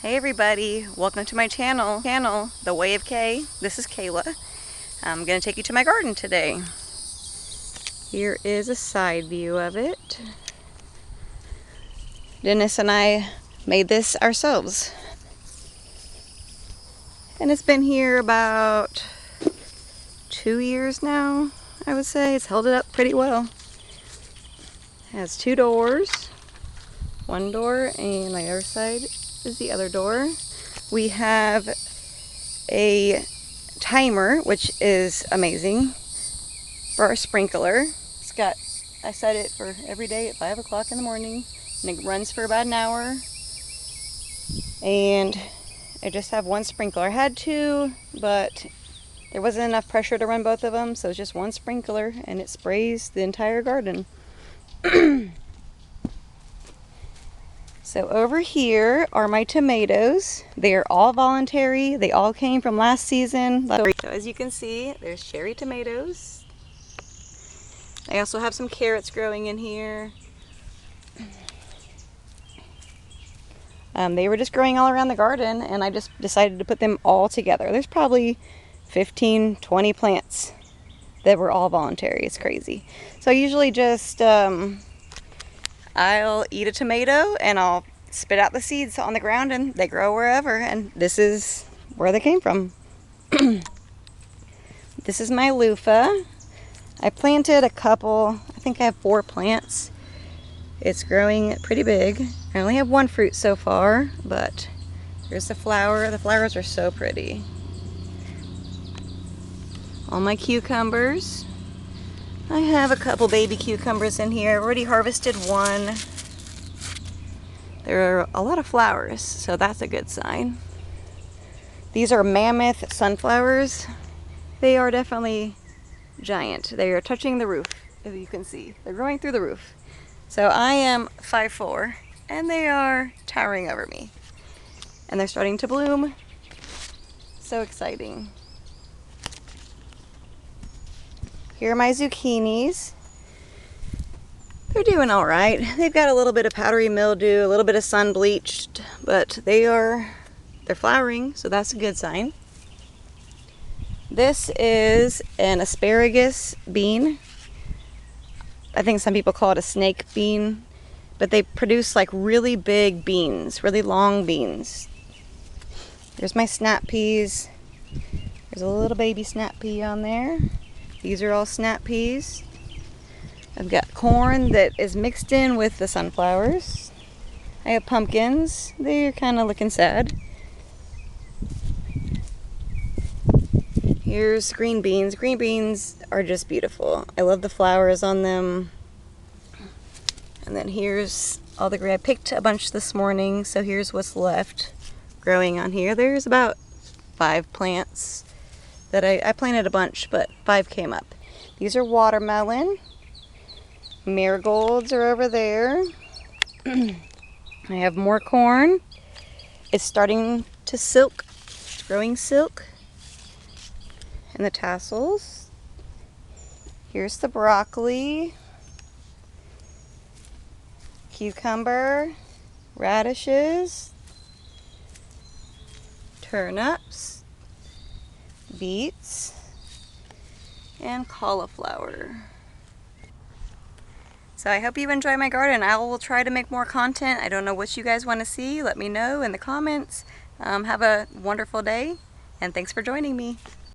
Hey everybody, welcome to my channel, The Way of Kay. This is Kayla. I'm going to take you to my garden today. Here is a side view of it. Dennis and I made this ourselves. And it's been here about 2 years now, I would say. It's held it up pretty well. It has 2 doors. One door and the other side is the other door. We have a timer, which is amazing, for our sprinkler. I set it for every day at 5 o'clock in the morning, and it runs for about an hour. And I just have one sprinkler. I had 2, but there wasn't enough pressure to run both of them, so it's just one sprinkler, and it sprays the entire garden. So over here are my tomatoes. They are all voluntary. They all came from last season. So as you can see, there's cherry tomatoes. I also have some carrots growing in here. They were just growing all around the garden, and I just decided to put them all together. There's probably 15, 20 plants that were all voluntary. It's crazy. So I usually just I'll eat a tomato and I'll spit out the seeds on the ground, and they grow wherever, and this is where they came from. This is my loofah. I planted a couple, I think I have 4 plants. It's growing pretty big. I only have 1 fruit so far, but here's the flower. The flowers are so pretty. All my cucumbers. I have a couple baby cucumbers in here. I've already harvested 1. There are a lot of flowers, so that's a good sign. These are mammoth sunflowers. They are definitely giant. They are touching the roof, as you can see. They're growing through the roof. So I am 5'4", and they are towering over me. And they're starting to bloom. So exciting. Here are my zucchinis. They're doing all right. They've got a little bit of powdery mildew, a little bit of sun bleached, but they're flowering, so that's a good sign. This is an asparagus bean. I think some people call it a snake bean, but they produce like really big beans, really long beans. There's my snap peas. There's a little baby snap pea on there. These are all snap peas. I've got corn that is mixed in with the sunflowers. I have pumpkins. They're kind of looking sad. Here's green beans. Green beans are just beautiful. I love the flowers on them. And then here's all the green. I picked a bunch this morning, so here's what's left growing on here. There's about 5 plants that I planted a bunch, but 5 came up. These are watermelon. Marigolds are over there. I have more corn. It's starting to silk. It's growing silk. And the tassels. Here's the broccoli. Cucumber. Radishes. Turnips. Beets. And cauliflower. So I hope you enjoy my garden. I will try to make more content. I don't know what you guys want to see. Let me know in the comments. Have a wonderful day, and thanks for joining me.